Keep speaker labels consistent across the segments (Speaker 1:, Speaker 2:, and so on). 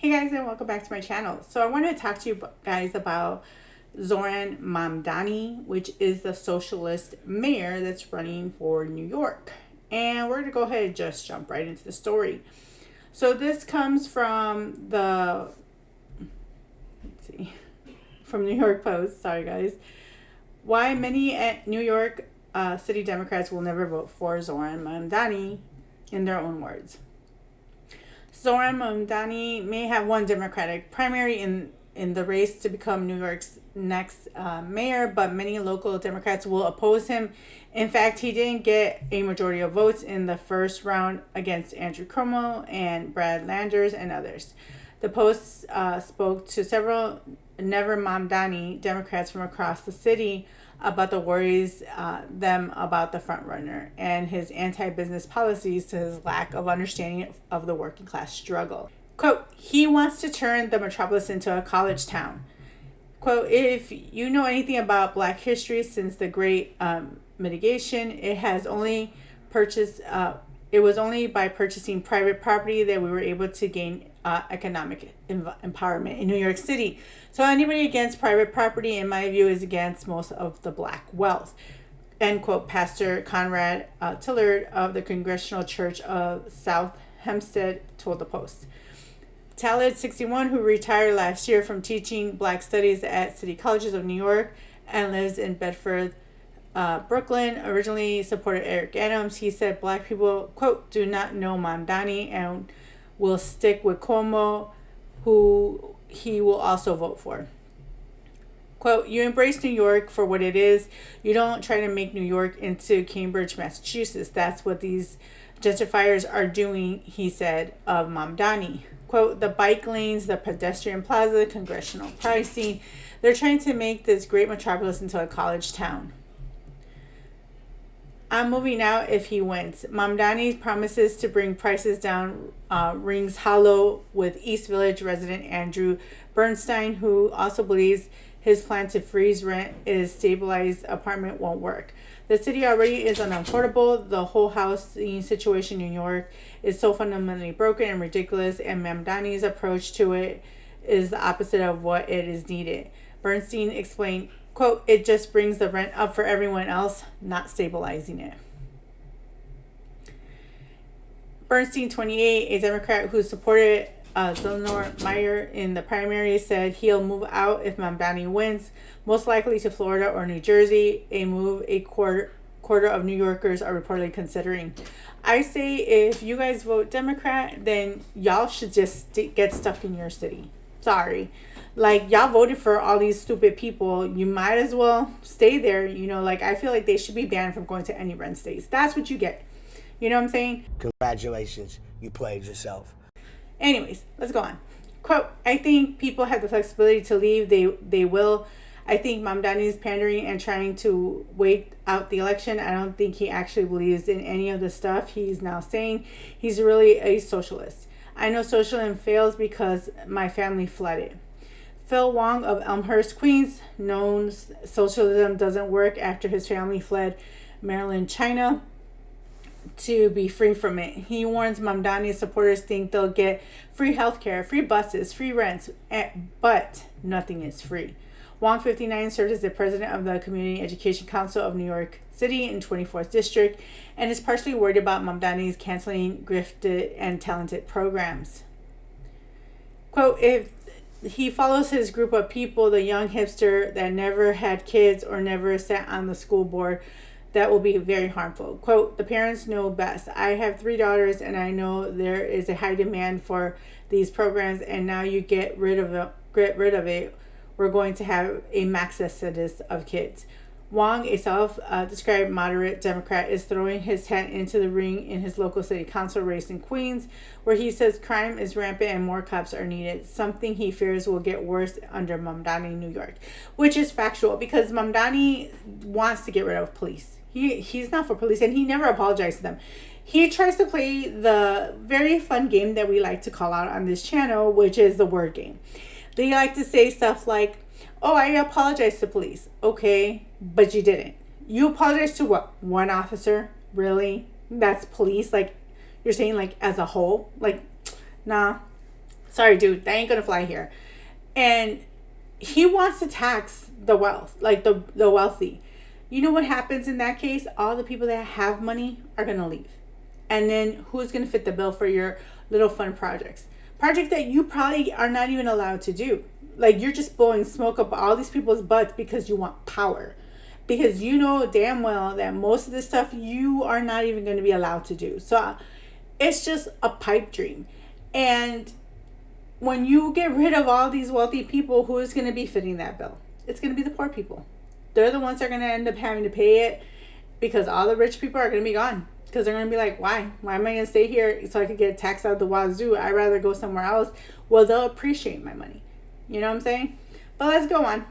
Speaker 1: Hey guys, and welcome back to my channel. So I want to talk to you guys about Zohran Mamdani, which is the socialist mayor that's running for New York. And we're going to go ahead and just jump right into the story. So this comes from from New York Post. Sorry guys. Why many New York City Democrats will never vote for Zohran Mamdani, in their own words. Zohran Mamdani may have won Democratic primary in the race to become New York's next mayor, but many local Democrats will oppose him. In fact, he didn't get a majority of votes in the first round against Andrew Cuomo and Brad Landers and others. The Post spoke to several Never Mamdani Democrats from across the city about the worries them about the frontrunner and his anti-business policies to his lack of understanding of the working class struggle. Quote, he wants to turn the metropolis into a college town. Quote, if you know anything about Black history since the Great Mitigation, it was only by purchasing private property that we were able to gain economic empowerment in New York City. So anybody against private property, in my view, is against most of the Black wealth. End quote. Pastor Conrad Tillard of the Congregational Church of South Hempstead told the Post. Tallard, 61, who retired last year from teaching Black studies at City Colleges of New York and lives in Bedford, Brooklyn, originally supported Eric Adams. He said Black people, quote, do not know Mamdani and will stick with Cuomo, who he will also vote for. Quote, you embrace New York for what it is. You don't try to make New York into Cambridge, Massachusetts. That's what these gentrifiers are doing, he said of Mamdani. Quote, the bike lanes, the pedestrian plaza, congressional pricing, they're trying to make this great metropolis into a college town. I'm moving out if he wins. Mamdani promises to bring prices down rings hollow with East Village resident Andrew Bernstein, who also believes his plan to freeze rent is stabilized apartment won't work. The city already is unaffordable. The whole housing situation in New York is so fundamentally broken and ridiculous, and Mamdani's approach to it is the opposite of what it is needed. Bernstein explained, quote, it just brings the rent up for everyone else, not stabilizing it. Bernstein, 28, a Democrat who supported Zohran Meyer in the primary, said he'll move out if Mamdani wins, most likely to Florida or New Jersey, a move a quarter of New Yorkers are reportedly considering. I say if you guys vote Democrat, then y'all should just get stuck in your city. Sorry. Like, y'all voted for all these stupid people. You might as well stay there. You know, like, I feel like they should be banned from going to any red states. That's what you get. You know what I'm saying?
Speaker 2: Congratulations. You played yourself.
Speaker 1: Anyways, let's go on. Quote, I think people have the flexibility to leave. They will. I think Mamdani is pandering and trying to wait out the election. I don't think he actually believes in any of the stuff he's now saying. He's really a socialist. I know socialism fails because my family fled it. Phil Wong of Elmhurst, Queens, knows socialism doesn't work after his family fled Maryland, China, to be free from it. He warns Mamdani's supporters think they'll get free healthcare, free buses, free rents, but nothing is free. Wong, 59, served as the president of the Community Education Council of New York City in 24th District and is partially worried about Mamdani's canceling grifted and talented programs. Quote, if he follows his group of people, the young hipster that never had kids or never sat on the school board, that will be very harmful. Quote, the parents know best. I have 3 daughters and I know there is a high demand for these programs, and now you get rid of it. We're going to have a max exodus of kids. Wong, a self-described moderate Democrat, is throwing his hat into the ring in his local city council race in Queens, where he says crime is rampant and more cops are needed, something he fears will get worse under Mamdani in New York, which is factual because Mamdani wants to get rid of police. He's not for police, and he never apologized to them. He tries to play the very fun game that we like to call out on this channel, which is the word game. They like to say stuff like, oh, I apologize to police. Okay, but you didn't. You apologize to what? One officer? Really? That's police? Like, you're saying like as a whole? Like, nah. Sorry, dude, that ain't gonna fly here. And he wants to tax the wealth, like the wealthy. You know what happens in that case? All the people that have money are gonna leave. And then who's gonna fit the bill for your little fun projects? Projects that you probably are not even allowed to do. Like, you're just blowing smoke up all these people's butts because you want power. Because you know damn well that most of this stuff you are not even going to be allowed to do. So it's just a pipe dream. And when you get rid of all these wealthy people, who is going to be fitting that bill? It's going to be the poor people. They're the ones that are going to end up having to pay it, because all the rich people are going to be gone. Because they're going to be like, why? Why am I going to stay here so I could get taxed out the wazoo? I'd rather go somewhere else. Well, they'll appreciate my money. You know what I'm saying? But let's go on.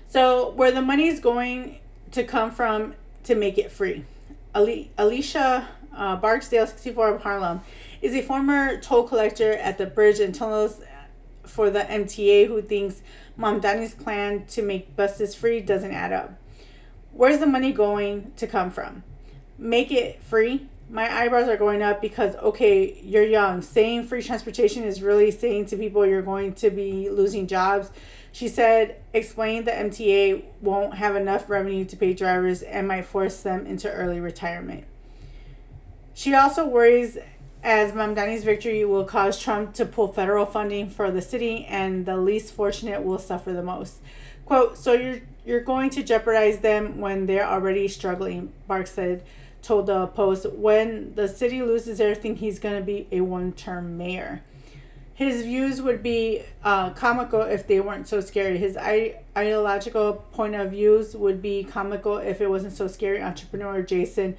Speaker 1: So where the money is going to come from to make it free. Alicia Barksdale, 64, of Harlem, is a former toll collector at the bridge and tunnels for the MTA who thinks Mamdani's plan to make buses free doesn't add up. Where's the money going to come from? Make it free? My eyebrows are going up because, okay, you're young. Saying free transportation is really saying to people you're going to be losing jobs. She said, explain the MTA won't have enough revenue to pay drivers and might force them into early retirement. She also worries as Mamdani's victory will cause Trump to pull federal funding for the city and the least fortunate will suffer the most. Quote, so you're going to jeopardize them when they're already struggling, Bark told the Post. When the city loses everything, he's going to be a one-term mayor. His views would be comical if they weren't so scary. His ideological point of views would be comical if it wasn't so scary, entrepreneur Jason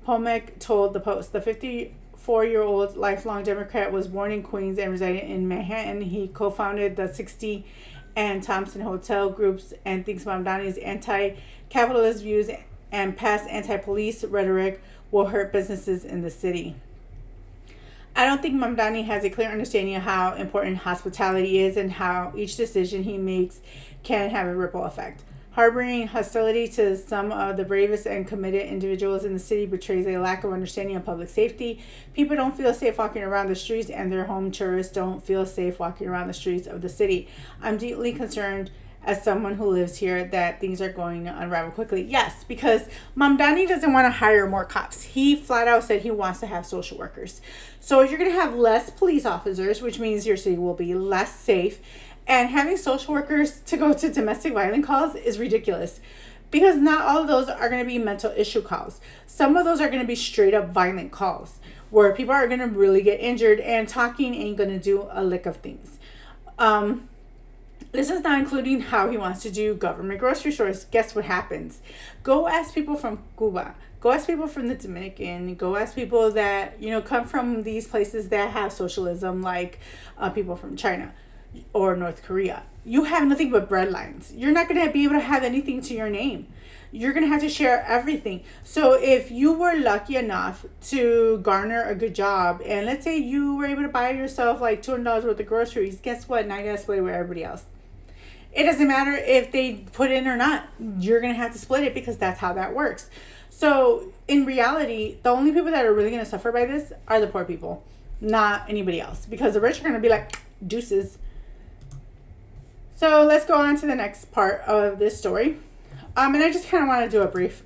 Speaker 1: Pomek told the Post. The 54-year-old lifelong Democrat was born in Queens and resided in Manhattan. He co-founded the 60 and Thompson Hotel groups and thinks Mamdani's anti-capitalist views and past anti-police rhetoric will hurt businesses in the city. I don't think Mamdani has a clear understanding of how important hospitality is and how each decision he makes can have a ripple effect. Harboring hostility to some of the bravest and committed individuals in the city betrays a lack of understanding of public safety. People don't feel safe walking around the streets, and their home tourists don't feel safe walking around the streets of the city. I'm deeply concerned as someone who lives here that things are going to unravel quickly. Yes, because Mamdani doesn't want to hire more cops. He flat out said he wants to have social workers. So you're going to have less police officers, which means your city will be less safe. And having social workers to go to domestic violence calls is ridiculous, because not all of those are going to be mental issue calls. Some of those are going to be straight up violent calls where people are going to really get injured, and talking ain't going to do a lick of things. This is not including how he wants to do government grocery stores. Guess what happens? Go ask people from Cuba. Go ask people from the Dominican. Go ask people that, come from these places that have socialism, like people from China or North Korea. You have nothing but bread lines. You're not going to be able to have anything to your name. You're going to have to share everything. So if you were lucky enough to garner a good job, and let's say you were able to buy yourself like $200 worth of groceries, guess what? Now you got to split it with everybody else. It doesn't matter if they put in or not. You're going to have to split it, because that's how that works. So in reality, the only people that are really going to suffer by this are the poor people, not anybody else, because the rich are going to be like, deuces. So let's go on to the next part of this story. And I just kind of want to do a brief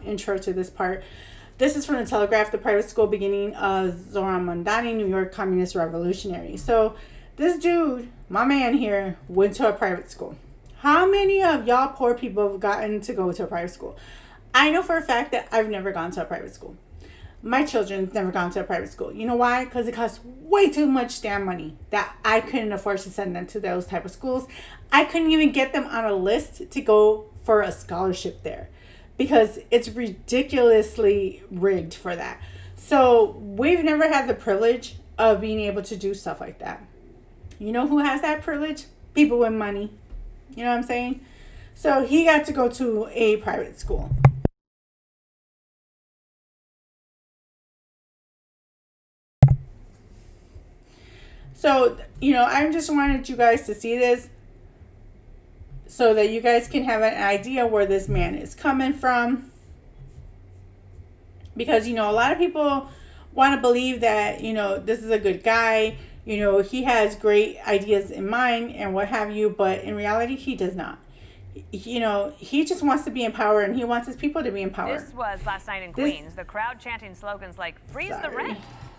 Speaker 1: intro to this part. This is from the Telegraph, the private school beginning of Zohran Mamdani, New York communist revolutionary. So this dude, my man here, went to a private school. How many of y'all poor people have gotten to go to a private school? I know for a fact that I've never gone to a private school. My children's never gone to a private school. You know why? Because it costs way too much damn money that I couldn't afford to send them to those type of schools. I couldn't even get them on a list to go for a scholarship there, because it's ridiculously rigged for that. So we've never had the privilege of being able to do stuff like that. You know who has that privilege? People with money. You know what I'm saying? So he got to go to a private school. So, I just wanted you guys to see this so that you guys can have an idea where this man is coming from. Because, a lot of people want to believe that, this is a good guy. You know, he has great ideas in mind and what have you, but in reality, he does not. You know, he just wants to be in power, and he wants his people to be in power.
Speaker 3: This was last night in Queens. The crowd chanting slogans like "Freeze the rent,"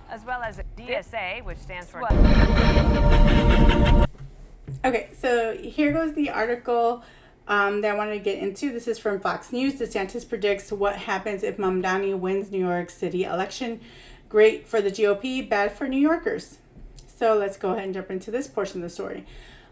Speaker 3: as well as DSA, which stands for.
Speaker 1: Okay, so here goes the article that I wanted to get into. This is from Fox News. DeSantis predicts what happens if Mamdani wins New York City election. Great for the GOP, bad for New Yorkers. So let's go ahead and jump into this portion of the story.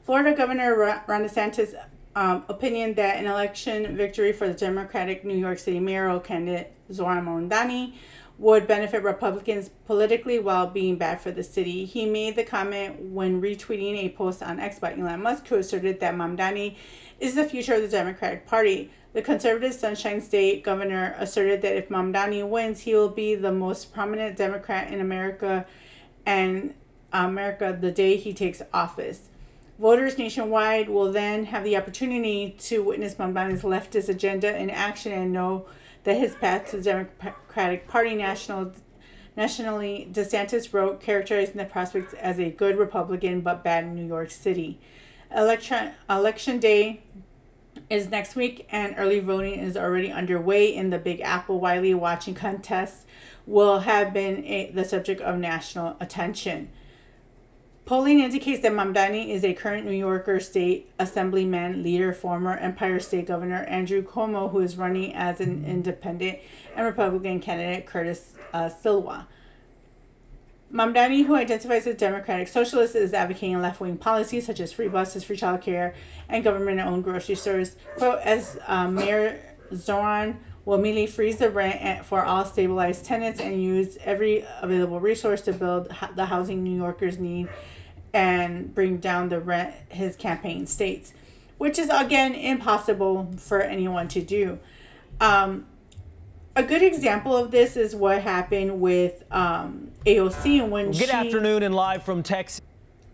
Speaker 1: Florida Governor Ron DeSantis' opinion that an election victory for the Democratic New York City mayoral candidate Zohran Mamdani would benefit Republicans politically while being bad for the city. He made the comment when retweeting a post on X by Elon Musk, who asserted that Mamdani is the future of the Democratic Party. The conservative Sunshine State governor asserted that if Mamdani wins, he will be the most prominent Democrat in America the day he takes office. Voters nationwide will then have the opportunity to witness Mamdani's leftist agenda in action and know that his path to the Democratic Party nationally, DeSantis wrote, characterizing the prospects as a good Republican but bad in New York City. Election day is next week, and early voting is already underway in the Big Apple. Widely watching contests will have been the subject of national attention. Polling indicates that Mamdani is a current New Yorker state assemblyman leader, former Empire State Governor Andrew Cuomo, who is running as an independent, and Republican candidate Curtis Sliwa. Mamdani, who identifies as Democratic Socialist, is advocating left-wing policies such as free buses, free childcare, and government-owned grocery stores. Quote, as Mayor Zohran will immediately freeze the rent for all stabilized tenants and use every available resource to build the housing New Yorkers need and bring down the rent, his campaign states, which is, again, impossible for anyone to do. A good example of this is what happened with AOC when
Speaker 4: Good afternoon and live from Texas.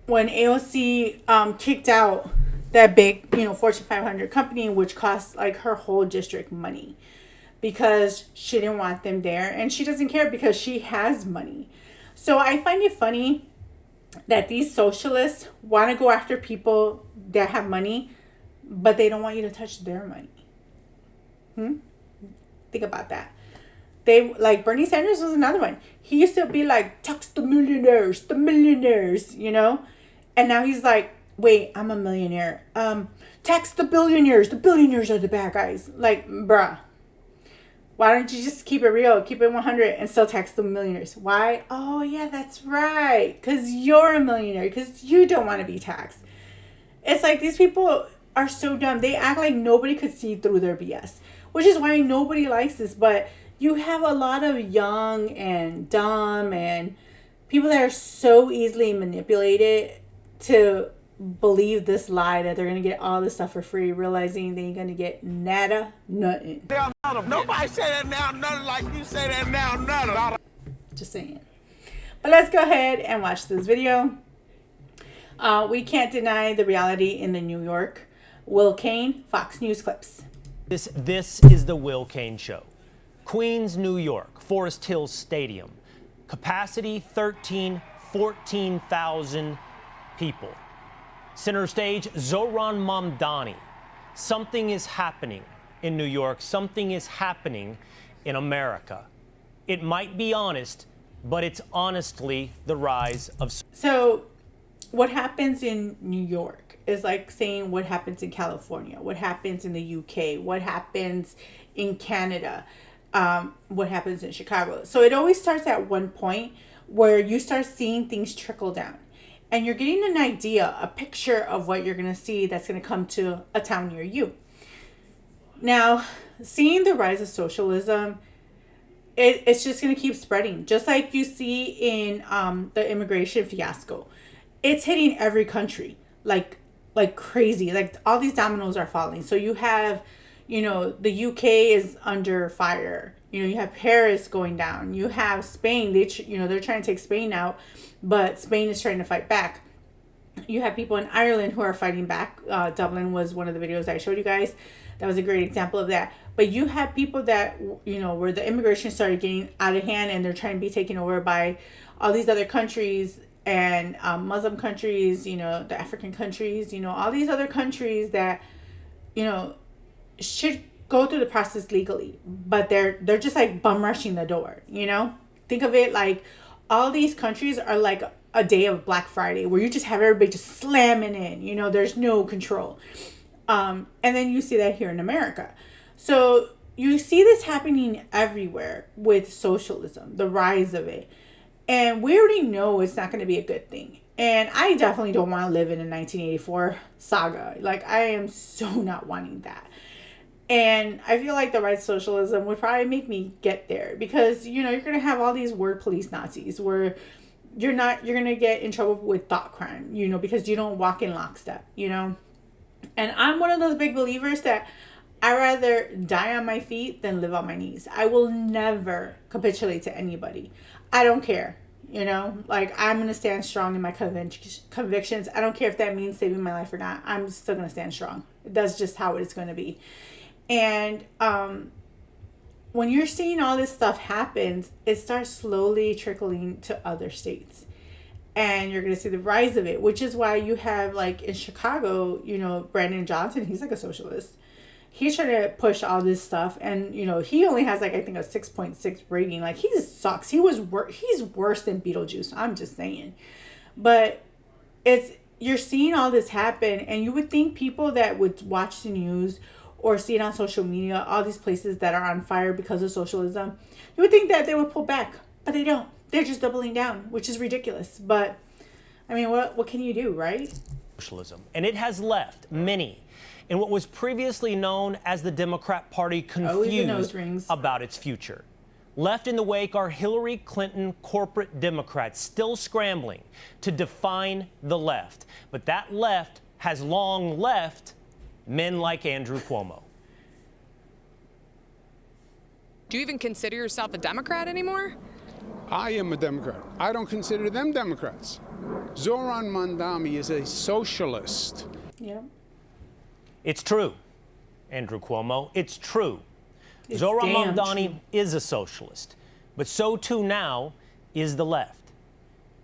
Speaker 1: When AOC kicked out that big, Fortune 500 company, which cost like her whole district money because she didn't want them there, and she doesn't care because she has money. So I find it funny that these socialists want to go after people that have money, but they don't want you to touch their money. Think about that. They like Bernie Sanders was another one. He used to be like, tax the millionaires, and now he's like, wait, I'm a millionaire. Tax the billionaires. The billionaires are the bad guys. Like, bruh, why don't you just keep it real, keep it 100, and still tax the millionaires? Why? Oh yeah, that's right. Because you're a millionaire. Because you don't want to be taxed. It's like these people are so dumb. They act like nobody could see through their BS, which is why nobody likes this. But you have a lot of young and dumb and people that are so easily manipulated to believe this lie that they're going to get all this stuff for free, realizing they ain't going to get nothing.
Speaker 5: Nobody say that now, nothing like you say that now, nothing.
Speaker 1: Just saying. But let's go ahead and watch this video. We can't deny the reality in the New York. Will Cain, Fox News clips.
Speaker 4: This is the Will Cain Show. Queens, New York, Forest Hills Stadium. Capacity 14,000 people. Center stage, Zohran Mamdani. Something is happening in New York. Something is happening in America. It might be honest, but it's honestly the rise of...
Speaker 1: So what happens in New York is like saying what happens in California, what happens in the UK, what happens in Canada, what happens in Chicago. So it always starts at one point where you start seeing things trickle down. And you're getting an idea, a picture of what you're going to see that's going to come to a town near you. Now, seeing the rise of socialism, it's just going to keep spreading. Just like you see in the immigration fiasco. It's hitting every country like crazy. Like all these dominoes are falling. So you have, the UK is under fire. You have Paris going down. You have Spain. They're trying to take Spain out, but Spain is trying to fight back. You have people in Ireland who are fighting back. Dublin was one of the videos I showed you guys. That was a great example of that. But you have people that, where the immigration started getting out of hand and they're trying to be taken over by all these other countries and Muslim countries, the African countries, all these other countries that, should go through the process legally, but they're just like bum rushing the door. Think of it like all these countries are like a day of Black Friday where you just have everybody just slamming in. There's no control, and then you see that here in America. So you see this happening everywhere with socialism, the rise of it. And we already know it's not going to be a good thing. And I definitely don't want to live in a 1984 saga. Like, I am so not wanting that. And I feel like the rise of socialism would probably make me get there. Because, you're going to have all these word police Nazis where you're going to get in trouble with thought crime, because you don't walk in lockstep, And I'm one of those big believers that I'd rather die on my feet than live on my knees. I will never capitulate to anybody. I don't care, like I'm going to stand strong in my convictions. I don't care if that means saving my life or not. I'm still going to stand strong. That's just how it's going to be. And when you're seeing all this stuff happen, it starts slowly trickling to other states. And you're going to see the rise of it, which is why you have like in Chicago, Brandon Johnson, he's like a socialist. He's trying to push all this stuff, and he only has like I think a 6.6 rating. Like he sucks. He's worse than Beetlejuice. I'm just saying, but you're seeing all this happen, and you would think people that would watch the news or see it on social media, all these places that are on fire because of socialism, you would think that they would pull back, but they don't. They're just doubling down, which is ridiculous. But I mean, what can you do, right?
Speaker 4: Socialism, and it has left many in what was previously known as the Democrat Party confused about its future. Left in the wake are Hillary Clinton corporate Democrats still scrambling to define the left. But that left has long left men like Andrew Cuomo.
Speaker 6: Do you even consider yourself a Democrat anymore?
Speaker 7: I am a Democrat. I don't consider them Democrats. Zohran Mamdani is a socialist.
Speaker 1: Yeah.
Speaker 4: It's true, Andrew Cuomo. It's true.
Speaker 1: It's
Speaker 4: Zohran
Speaker 1: damn
Speaker 4: Mamdani
Speaker 1: true.
Speaker 4: is a socialist, but so too now is the left.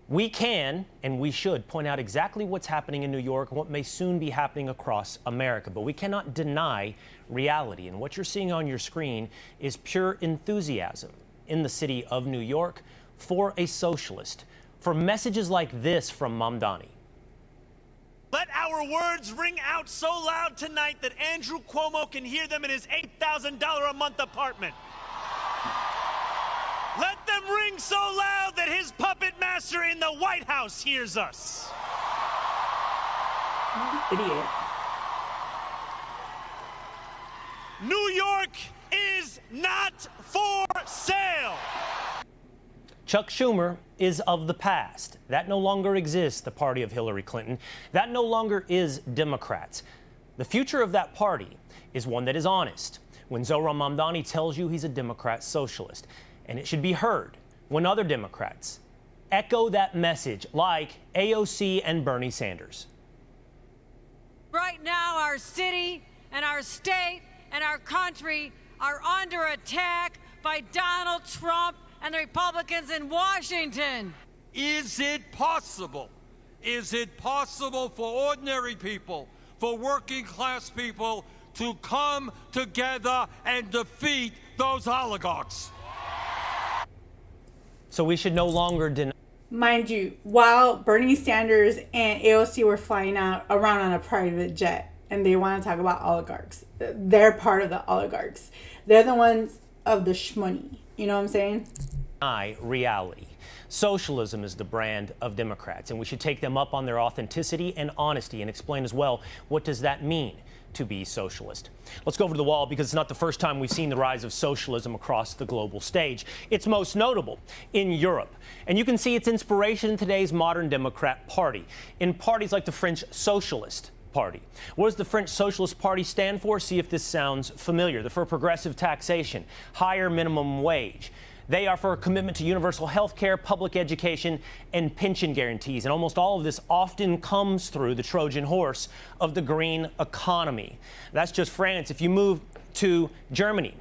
Speaker 4: We can and we should point out exactly what's happening in New York and what may soon be happening across America, but we cannot deny reality. And what you're seeing on your screen is pure enthusiasm in the city of New York for a socialist, for messages like this from Mamdani.
Speaker 8: Let our words ring out so loud tonight that Andrew Cuomo can hear them in his $8,000 a month apartment. Let them ring so loud that his puppet master in the White House hears us.
Speaker 1: Idiot.
Speaker 8: New York is not for sale.
Speaker 4: Chuck Schumer is of the past. That no longer exists, the party of Hillary Clinton. That no longer is Democrats. The future of that party is one that is honest. When Zohran Mamdani tells you he's a Democrat socialist, and it should be heard when other Democrats echo that message like AOC and Bernie Sanders.
Speaker 9: Right now, our city and our state and our country are under attack by Donald Trump and the Republicans in Washington.
Speaker 10: Is it possible? Is it possible for ordinary people, for working class people, to come together and defeat those oligarchs?
Speaker 4: So we should no longer deny.
Speaker 1: Mind you, while Bernie Sanders and AOC were flying around on a private jet and they want to talk about oligarchs, they're part of the oligarchs. They're the ones of the shmoney. You know what I'm saying?
Speaker 4: Reality. Socialism is the brand of Democrats, and we should take them up on their authenticity and honesty and explain as well, what does that mean to be socialist? Let's go over to the wall because it's not the first time we've seen the rise of socialism across the global stage. It's most notable in Europe, and you can see its inspiration in today's modern Democrat Party, in parties like the French Socialist Party. What does the French Socialist Party stand for? See if this sounds familiar. They're for progressive taxation, higher minimum wage. They are for a commitment to universal health care, public education, and pension guarantees. And almost all of this often comes through the Trojan horse of the green economy. That's just France. If you move to Germany,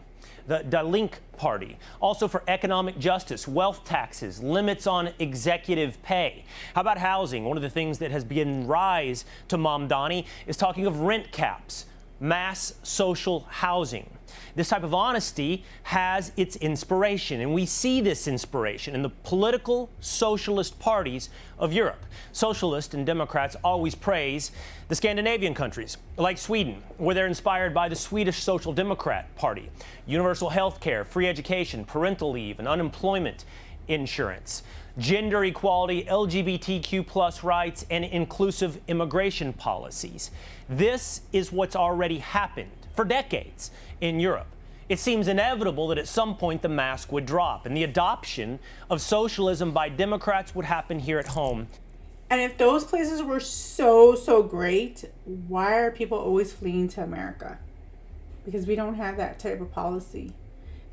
Speaker 4: the Die Linke Party. Also for economic justice, wealth taxes, limits on executive pay. How about housing? One of the things that has given rise to Mamdani is talking of rent caps, mass social housing. This type of honesty has its inspiration, and we see this inspiration in the political socialist parties of Europe. Socialists and Democrats always praise the Scandinavian countries, like Sweden, where they're inspired by the Swedish Social Democrat Party. Universal health care, free education, parental leave, and unemployment insurance, gender equality, LGBTQ+ rights, and inclusive immigration policies. This is what's already happened for decades in Europe. It seems inevitable that at some point the mask would drop and the adoption of socialism by Democrats would happen here at home.
Speaker 1: And if those places were so great, why are people always fleeing to America? Because we don't have that type of policy.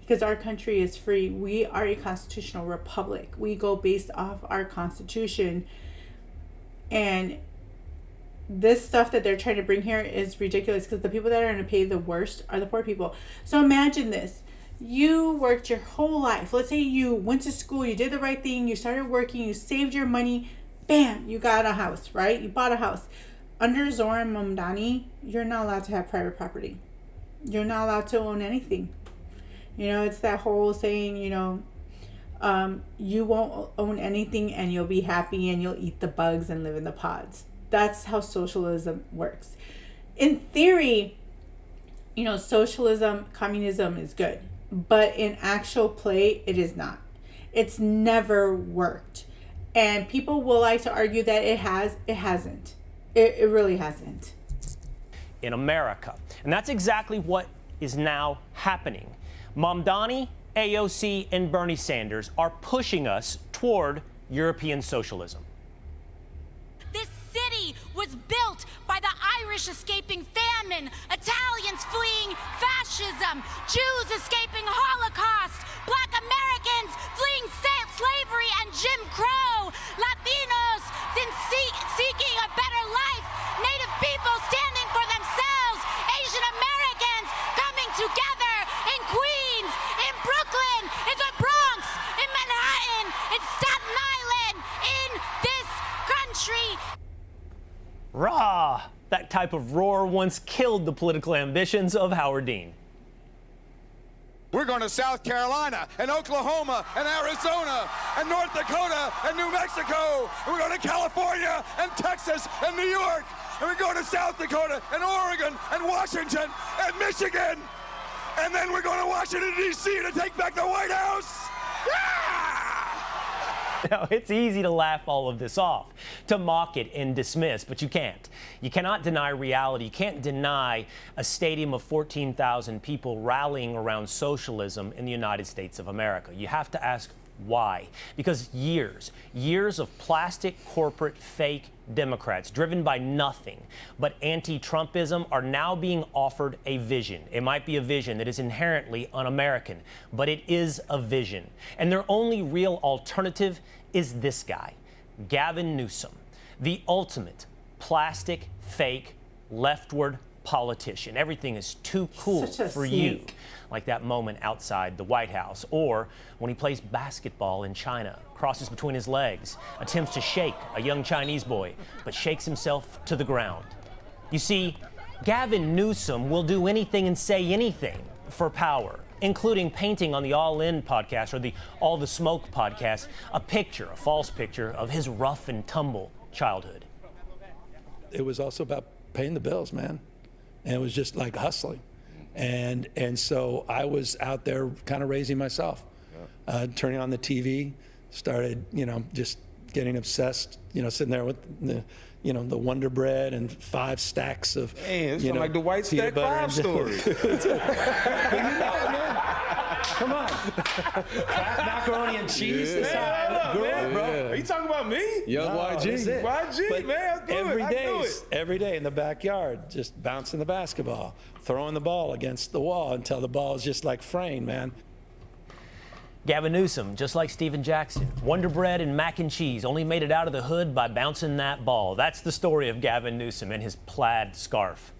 Speaker 1: Because our country is free. We are a constitutional republic. We go based off our constitution. And this stuff that they're trying to bring here is ridiculous, because the people that are going to pay the worst are the poor people. So imagine this. You worked your whole life. Let's say you went to school, you did the right thing, you started working, you saved your money, bam, you got a house, right? You bought a house. Under Zohran Mamdani, you're not allowed to have private property. You're not allowed to own anything. You know, it's that whole saying, you won't own anything and you'll be happy and you'll eat the bugs and live in the pods. That's how socialism works. In theory, socialism, communism is good. But in actual play, it is not. It's never worked. And people will like to argue that it has. It hasn't. It really hasn't.
Speaker 4: In America. And that's exactly what is now happening. Mamdani, AOC, and Bernie Sanders are pushing us toward European socialism.
Speaker 11: This city was built by the Irish escaping famine, Italians fleeing fascism, Jews escaping Holocaust, Black Americans fleeing slavery and Jim Crow, Latinos seeking a better life, Native people standing for themselves, Asian Americans coming together in Queens, in Brooklyn, in the Bronx, in Manhattan, in Staten Island, in this country.
Speaker 4: Rah! That type of roar once killed the political ambitions of Howard Dean.
Speaker 5: We're going to South Carolina and Oklahoma and Arizona and North Dakota and New Mexico. And we're going to California and Texas and New York. And we're going to South Dakota and Oregon and Washington and Michigan. And then we're going to Washington, D.C. to take back the White House.
Speaker 4: Now, it's easy to laugh all of this off, to mock it and dismiss, but you can't. You cannot deny reality. You can't deny a stadium of 14,000 people rallying around socialism in the United States of America. You have to ask why. Because years of plastic corporate fake Democrats driven by nothing but anti-Trumpism are now being offered a vision. It might be a vision that is inherently un-American, but it is a vision. And their only real alternative is this guy, Gavin Newsom, the ultimate plastic fake leftward politician. Everything is too cool for you. Like that moment outside the White House, or when he plays basketball in China, crosses between his legs, attempts to shake a young Chinese boy, but shakes himself to the ground. You see, Gavin Newsom will do anything and say anything for power, including painting on the All In podcast or the All the Smoke podcast, a false picture of his rough and tumble childhood.
Speaker 12: It was also about paying the bills, man. And it was just like hustling. And so I was out there kind of raising myself, turning on the TV, started, just getting obsessed, sitting there with the Wonder Bread and 5 stacks of,
Speaker 5: it's like the White Stack 5 story.
Speaker 12: Come on. Macaroni and cheese.
Speaker 5: Bro. Are you talking about me?
Speaker 12: Young YG.
Speaker 5: YG, man.
Speaker 12: Every day in the backyard, just bouncing the basketball, throwing the ball against the wall until the ball is just like fraying, man.
Speaker 4: Gavin Newsom, just like Steven Jackson, Wonder Bread and mac and cheese, only made it out of the hood by bouncing that ball. That's the story of Gavin Newsom and his plaid scarf.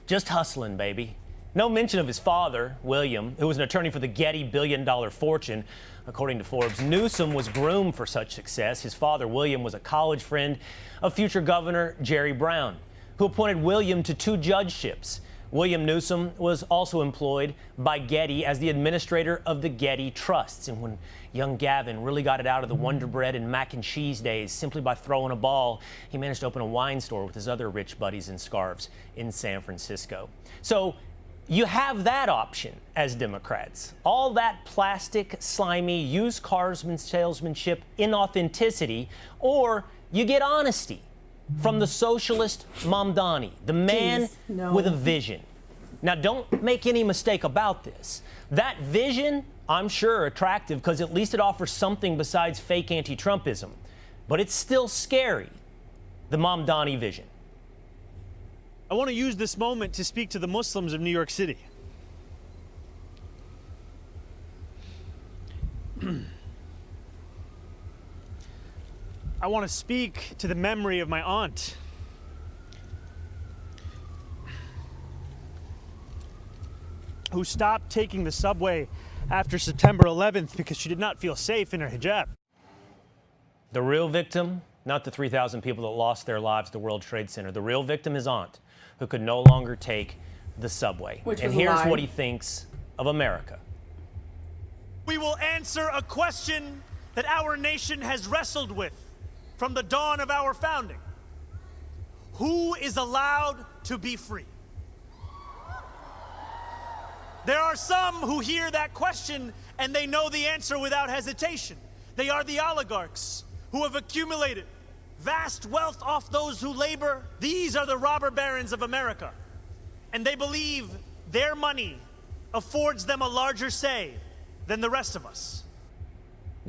Speaker 4: Just hustling, baby. No mention of his father, William, who was an attorney for the Getty billion-dollar fortune. According to Forbes, Newsom was groomed for such success. His father, William, was a college friend of future Governor Jerry Brown, who appointed William to 2 judgeships. William Newsom was also employed by Getty as the administrator of the Getty Trusts. And when young Gavin really got it out of the Wonder Bread and mac and cheese days simply by throwing a ball, he managed to open a wine store with his other rich buddies in scarves in San Francisco. So you have that option as Democrats. All that plastic, slimy, used cars salesmanship, inauthenticity, or you get honesty from the socialist Mamdani, the man with a vision. Now, don't make any mistake about this. That vision, I'm sure, attractive because at least it offers something besides fake anti-Trumpism. But it's still scary, the Mamdani vision.
Speaker 8: I want to use this moment to speak to the Muslims of New York City. I want to speak to the memory of my aunt. Who stopped taking the subway after September 11th because she did not feel safe in her hijab.
Speaker 4: The real victim, not the 3,000 people that lost their lives at the World Trade Center. The real victim is aunt, who could no longer take the subway. And here's what he thinks of America.
Speaker 8: We will answer a question that our nation has wrestled with from the dawn of our founding. Who is allowed to be free? There are some who hear that question and they know the answer without hesitation. They are the oligarchs who have accumulated vast wealth off those who labor. These are the robber barons of America. And they believe their money affords them a larger say than the rest of us.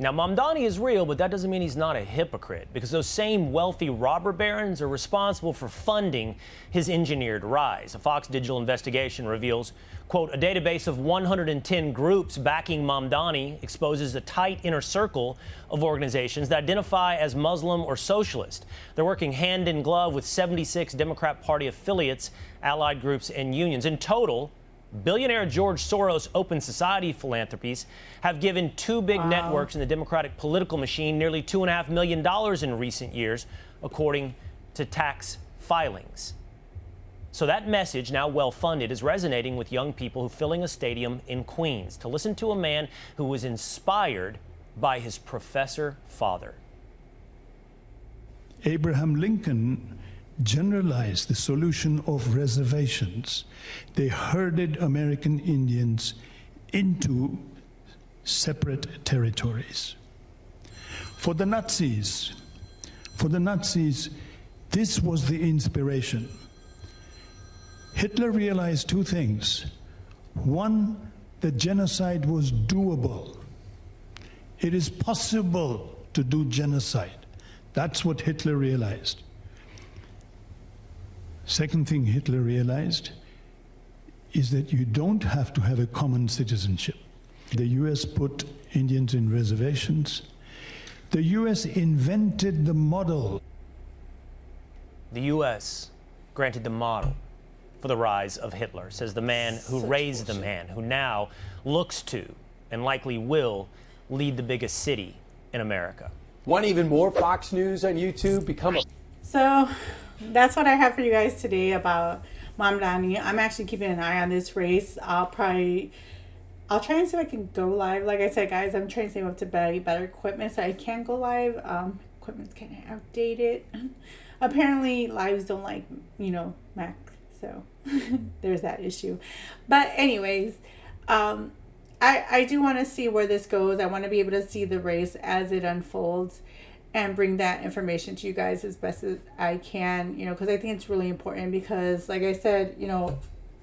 Speaker 4: Now, Mamdani is real, but that doesn't mean he's not a hypocrite, because those same wealthy robber barons are responsible for funding his engineered rise. A Fox Digital investigation reveals, quote, a database of 110 groups backing Mamdani exposes a tight inner circle of organizations that identify as Muslim or socialist. They're working hand in glove with 76 Democrat Party affiliates, allied groups, and unions. In total, billionaire George Soros' Open Society philanthropies have given 2 big networks in the Democratic political machine nearly $2.5 million in recent years, according to tax filings. So that message, now well-funded, is resonating with young people who are filling a stadium in Queens to listen to a man who was inspired by his professor father.
Speaker 13: Abraham Lincoln generalized the solution of reservations. They herded American Indians into separate territories. For the Nazis, this was the inspiration. Hitler realized 2 things. One, that genocide was doable. It is possible to do genocide. That's what Hitler realized. Second thing Hitler realized is that you don't have to have a common citizenship. The U.S. put Indians in reservations. The U.S. invented the model.
Speaker 4: The U.S. granted the model for the rise of Hitler, says the man who raised the man who now looks to and likely will lead the biggest city in America.
Speaker 14: Want even more Fox News on YouTube? Become a...
Speaker 1: So that's what I have for you guys today about Mamdani. I'm actually keeping an eye on this race. I'll try and see if I can go live. Like I said, guys, I'm trying to save up to buy better equipment so I can go live. Equipment's kind of outdated. Apparently, lives don't like, Mac. So there's that issue. But anyways, I do want to see where this goes. I want to be able to see the race as it unfolds and bring that information to you guys as best as I can, because I think it's really important because, like I said,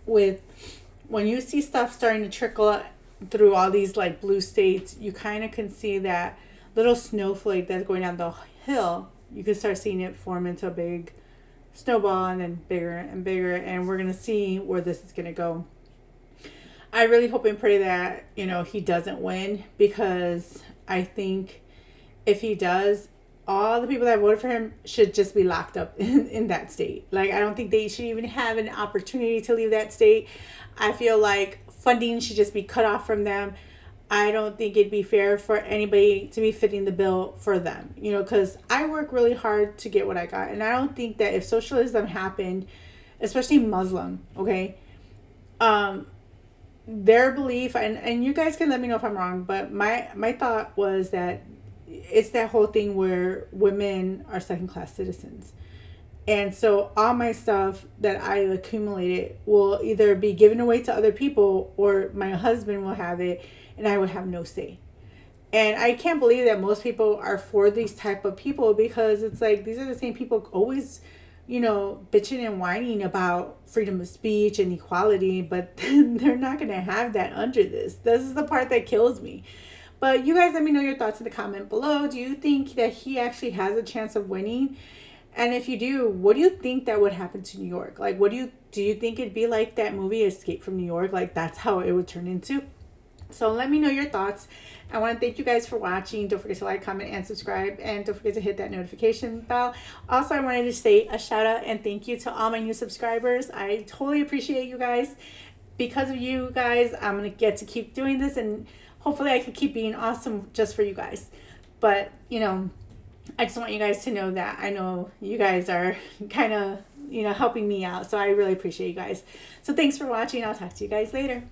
Speaker 1: when you see stuff starting to trickle through all these like blue states, you kind of can see that little snowflake that's going down the hill. You can start seeing it form into a big snowball and then bigger and bigger, and we're going to see where this is going to go. I really hope and pray that, he doesn't win, because I think if he does, all the people that voted for him should just be locked up in that state. Like, I don't think they should even have an opportunity to leave that state. I feel like funding should just be cut off from them. I don't think it'd be fair for anybody to be fitting the bill for them, you know, because I work really hard to get what I got. And I don't think that if socialism happened, especially Muslim, okay, their belief, and you guys can let me know if I'm wrong, but my thought was that it's that whole thing where women are second-class citizens. And so all my stuff that I accumulated will either be given away to other people or my husband will have it and I would have no say. And I can't believe that most people are for these type of people, because it's like these are the same people always, you know, bitching and whining about freedom of speech and equality, but they're not going to have that under this. This is the part that kills me. But you guys let me know your thoughts in the comment below. Do you think that he actually has a chance of winning? And if you do, what do you think that would happen to New York? Like, do you think it'd be like that movie Escape from New York? Like, that's how it would turn into? So let me know your thoughts. I want to thank you guys for watching. Don't forget to like, comment, and subscribe. And don't forget to hit that notification bell. Also, I wanted to say a shout out and thank you to all my new subscribers. I totally appreciate you guys. Because of you guys, I'm going to get to keep doing this. And hopefully I can keep being awesome just for you guys. But, you know, I just want you guys to know that I know you guys are kind of, you know, helping me out. So I really appreciate you guys. So thanks for watching. I'll talk to you guys later.